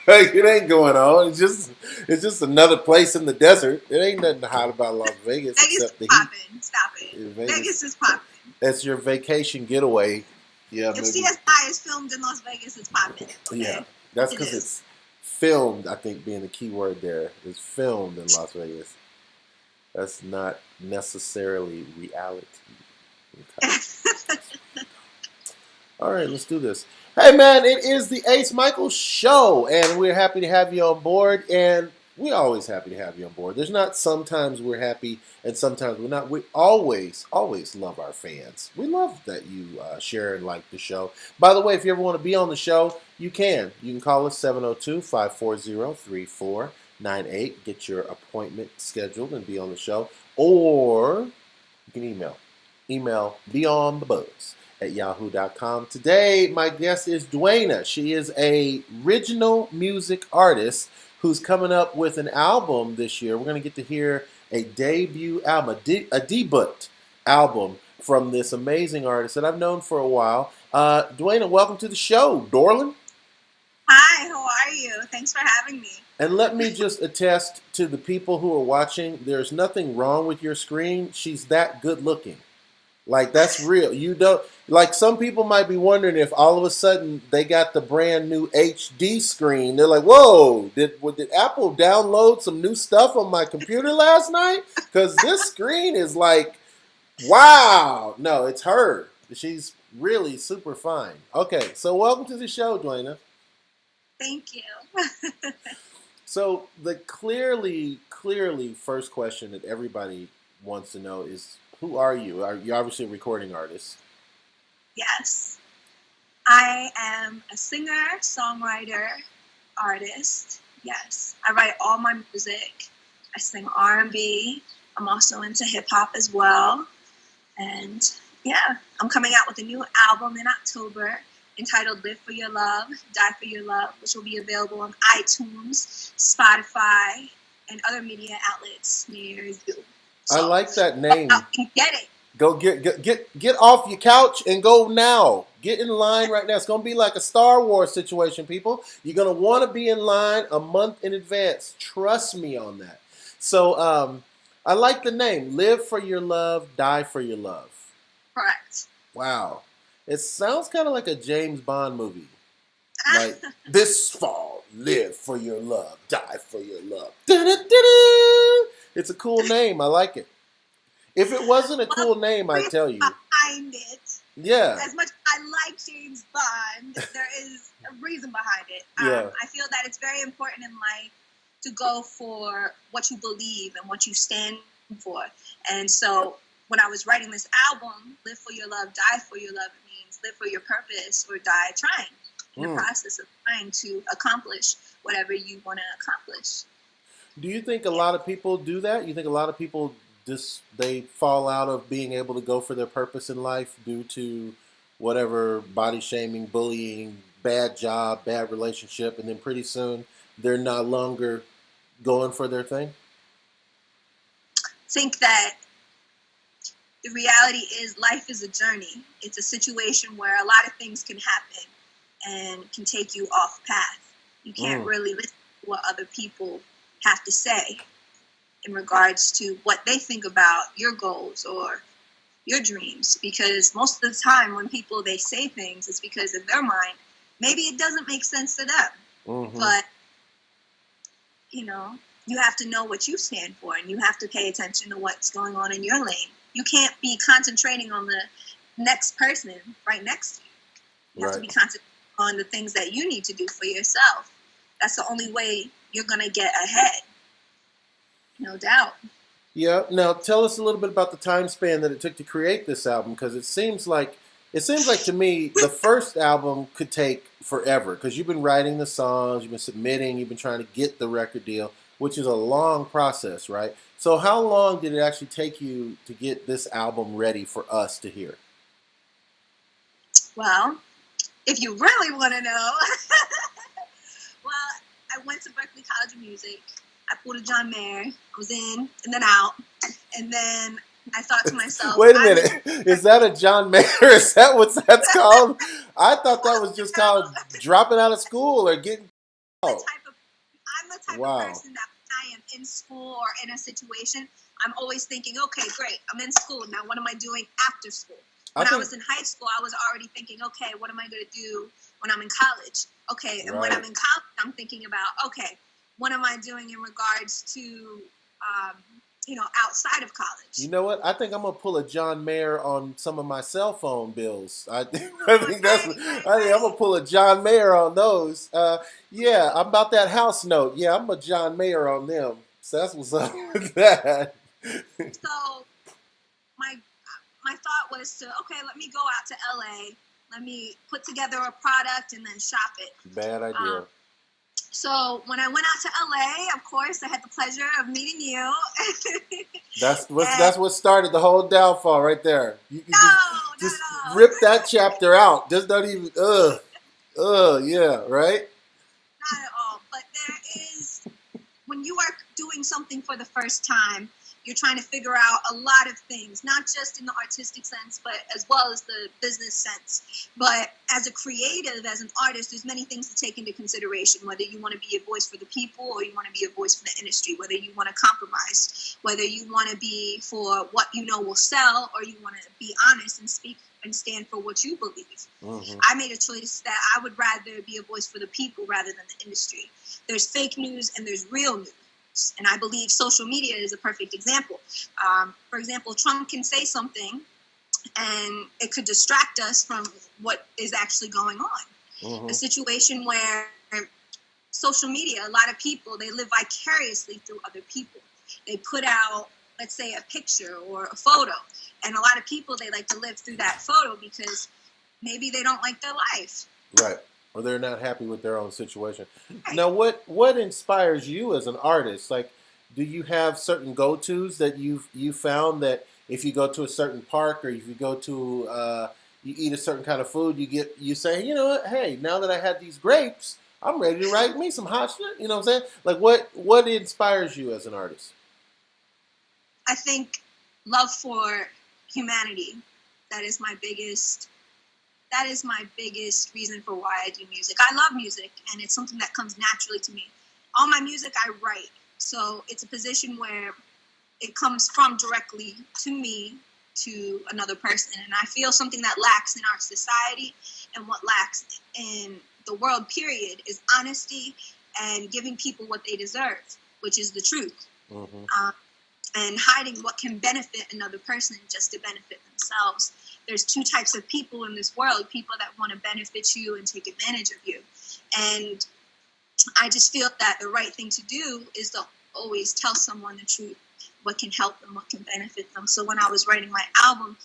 Like, it ain't going on. It's just another place in the desert. It ain't nothing hot about Las Vegas Vegas except the is popping. Stop it. heat. Vegas is popping. That's your vacation getaway. Yeah, If maybe. CSI is filmed in Las Vegas, it's popping. Okay? Yeah, that's because it's filmed. I think being the key word there is filmed in Las Vegas. That's not necessarily reality. Okay. All right, let's do this. Hey, man, it is the Ace Micheals Show, and we're happy to have you on board, and we're always happy to have you on board. There's not sometimes we're happy and sometimes we're not. We always love our fans. We love that you share and like the show. By the way, if you ever want to be on the show, you can. You can call us 702-540-3498. Get your appointment scheduled and be on the show. Or you can email beyondthebuzz@yahoo.com. Today, my guest is Dwaina. She is a original music artist who's coming up with an album this year. We're going to get to hear a debut album, a debut album from this amazing artist that I've known for a while. Dwaina, welcome to the show, Dorlin. Hi, how are you? Thanks for having me. And let me just attest to the people who are watching, there's nothing wrong with your screen. She's that good looking. Like, that's real. You don't, like, some people might be wondering if all of a sudden they got the brand new HD screen. They're like, whoa, did Apple download some new stuff on my computer last night? Because this screen is like, wow. No, it's her. She's really super fine. Okay, so welcome to the show, Dwaina. Thank you. So the clearly first question that everybody wants to know is, who are you? You're obviously a recording artist. Yes. I am a singer, songwriter, artist. Yes. I write all my music. I sing R&B. I'm also into hip-hop as well. And yeah, I'm coming out with a new album in October entitled Live for Your Love, Die for Your Love, which will be available on iTunes, Spotify, and other media outlets near you. So, I like that name. Get it. Go get off your couch and go now. Get in line right now. It's going to be like a Star Wars situation, people. You're going to want to be in line a month in advance. Trust me on that. So I like the name. Live for your love, die for your love. Correct. Wow. It sounds kind of like a James Bond movie. Like, this fall, live for your love, die for your love. Da-da-da-da! It's a cool name. I like it. If it wasn't a cool name, I'd tell you. Behind it. Yeah. As much as I like James Bond, there is a reason behind it. Yeah. I feel that it's very important in life to go for what you believe and what you stand for. And so when I was writing this album, Live for Your Love, Die for Your Love, it means live for your purpose or die trying. In the process of trying to accomplish whatever you want to accomplish. Do you think a lot of people do that? You think a lot of people they fall out of being able to go for their purpose in life due to whatever body shaming, bullying, bad job, bad relationship, and then pretty soon they're no longer going for their thing? I think that the reality is life is a journey. It's a situation where a lot of things can happen and can take you off path. You can't really listen to what other people have to say in regards to what they think about your goals or your dreams, because most of the time when people they say things, it's because in their mind maybe it doesn't make sense to them. But you know, you have to know what you stand for, and you have to pay attention to what's going on in your lane. You can't be concentrating on the next person right next to you. You have to be concentrating on the things that you need to do for yourself. That's the only way you're going to get ahead. No doubt. Yeah. Now, tell us a little bit about the time span that it took to create this album, because it seems like to me the first album could take forever, because you've been writing the songs, you've been submitting, you've been trying to get the record deal. which is a long process, right? So how long did it actually take you to get this album ready for us to hear? Well, if you really want to know, well, I went to Berklee College of Music. I pulled a John Mayer. I was in and then out. And then I thought to myself, Wait a minute. Is that a John Mayer? Is that what that's called? I thought that was just called dropping out of school or getting out. I'm the type of Wow. person that when I am in school or in a situation, I'm always thinking, okay, great, I'm in school. Now, what am I doing after school? When I was in high school, I was already thinking, okay, what am I going to do when I'm in college? Okay, and when I'm in college, I'm thinking about, okay, what am I doing in regards to, outside of college? You know what? I think I'm gonna pull a John Mayer on some of my cell phone bills. I think I'm gonna pull a John Mayer on those. Yeah, I'm about that house note. Yeah, I'm a John Mayer on them. So that's what's up with that. So my thought was to, okay, let me go out to LA. Let me put together a product and then shop it. Bad idea. So when I went out to LA, of course, I had the pleasure of meeting you. That's what started the whole downfall right there. You can just no. rip that chapter out. Just don't even. Yeah, right. Not at all. But there is, when you are doing something for the first time, you're trying to figure out a lot of things, not just in the artistic sense, but as well as the business sense. But as a creative, as an artist, there's many things to take into consideration, whether you want to be a voice for the people or you want to be a voice for the industry, whether you want to compromise, whether you want to be for what you know will sell, or you want to be honest and speak and stand for what you believe. Mm-hmm. I made a choice that I would rather be a voice for the people rather than the industry. There's fake news and there's real news. And I believe social media is a perfect example. For example, Trump can say something and it could distract us from what is actually going on. Mm-hmm. A situation where social media, a lot of people, they live vicariously through other people. They put out, let's say, a picture or a photo. And a lot of people, they like to live through that photo because maybe they don't like their life. Right. Or they're not happy with their own situation. Right. Now, what inspires you as an artist? Like, do you have certain go-tos that you found that if you go to a certain park or if you go to you eat a certain kind of food, you say, you know what? Hey, now that I had these grapes, I'm ready to write me some hot shit. You know what I'm saying? Like, what inspires you as an artist? I think love for humanity. That is my biggest reason for why I do music. I love music, and it's something that comes naturally to me. All my music I write, so it's a position where it comes from directly to me to another person. And I feel something that lacks in our society and what lacks in the world, period, is honesty and giving people what they deserve, which is the truth. Mm-hmm. And hiding what can benefit another person just to benefit themselves. There's two types of people in this world, people that want to benefit you and take advantage of you. And I just feel that the right thing to do is to always tell someone the truth, what can help them, what can benefit them. So when I was writing my album,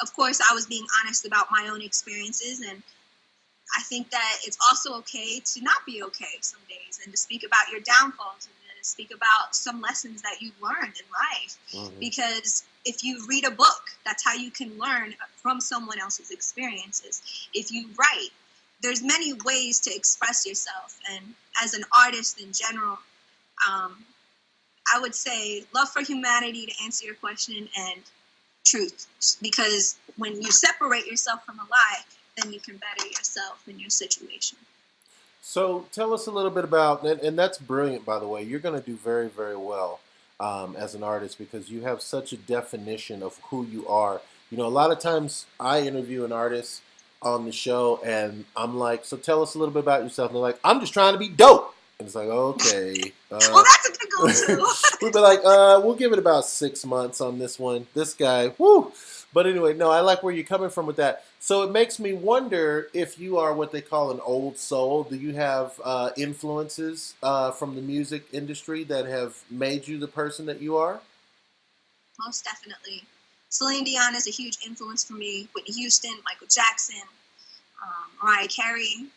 of course, I was being honest about my own experiences. And I think that it's also okay to not be okay some days and to speak about your downfalls and to speak about some lessons that you've learned in life. Mm-hmm. Because if you read a book, that's how you can learn from someone else's experiences. If you write, there's many ways to express yourself. And as an artist in general, I would say love for humanity to answer your question, and truth. Because when you separate yourself from a lie, then you can better yourself in your situation. So tell us a little bit about, and that's brilliant, by the way. You're going to do very, very well as an artist because you have such a definition of who you are. You know, a lot of times I interview an artist on the show and I'm like, so tell us a little bit about yourself. And they're like, I'm just trying to be dope. And it's like, okay. Well, that's a good goal too. We'd be like, we'll give it about 6 months on this one. This guy, whoo. But anyway, no, I like where you're coming from with that. So it makes me wonder if you are what they call an old soul. Do you have influences from the music industry that have made you the person that you are? Most definitely. Celine Dion is a huge influence for me. Whitney Houston, Michael Jackson, Mariah Carey.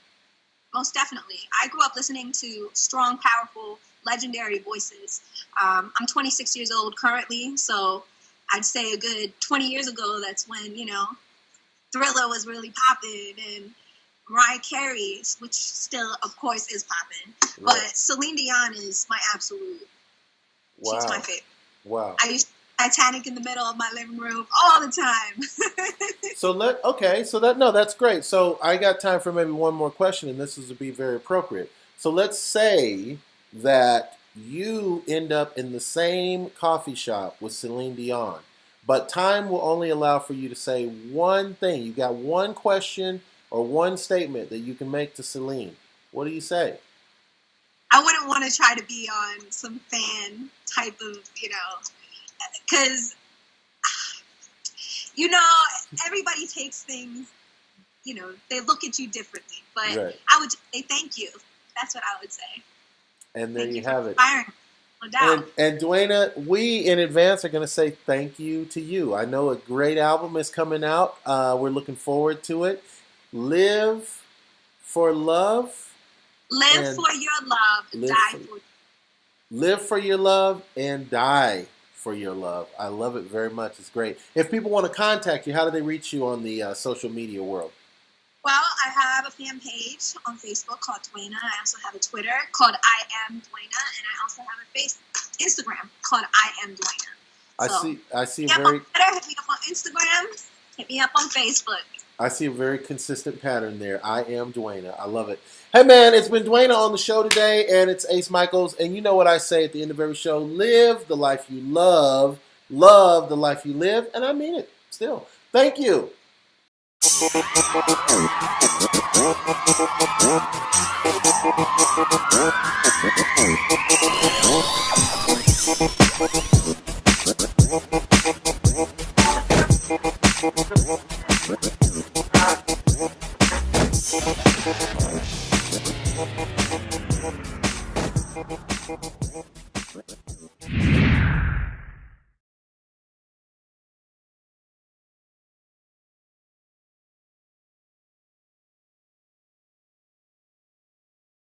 Most definitely. I grew up listening to strong, powerful, legendary voices. I'm 26 years old currently, so I'd say a good 20 years ago, that's when, Thriller was really popping, and Mariah Carey, which still, of course, is popping. Right. But Celine Dion is my absolute. Wow. She's my favorite. Wow. I used Titanic in the middle of my living room all the time. That's great. So I got time for maybe one more question, and this is to be very appropriate. So let's say that you end up in the same coffee shop with Celine Dion, but time will only allow for you to say one thing. You got one question or one statement that you can make to Celine. What do you say? I wouldn't want to try to be on some fan type of, because, everybody takes things, they look at you differently. But right. I would say thank you. That's what I would say. And there you have it. No doubt. And Dwaina, we in advance are going to say thank you to you. I know a great album is coming out. We're looking forward to it. Live for love. Live for your love and die for you. Live for your love and die for your love. I love it very much. It's great. If people want to contact you, how do they reach you on the social media world? Well, I have a fan page on Facebook called Dwaina. I also have a Twitter called I Am Dwaina, and I also have a Instagram called I Am Dwaina. I see. Hit me up on Twitter, hit me up on Instagram, hit me up on Facebook. I see a very consistent pattern there. I Am Dwaina. I love it. Hey, man, it's been Dwaina on the show today, and it's Ace Micheals. And you know what I say at the end of every show. Live the life you love. Love the life you live. And I mean it still. Thank you.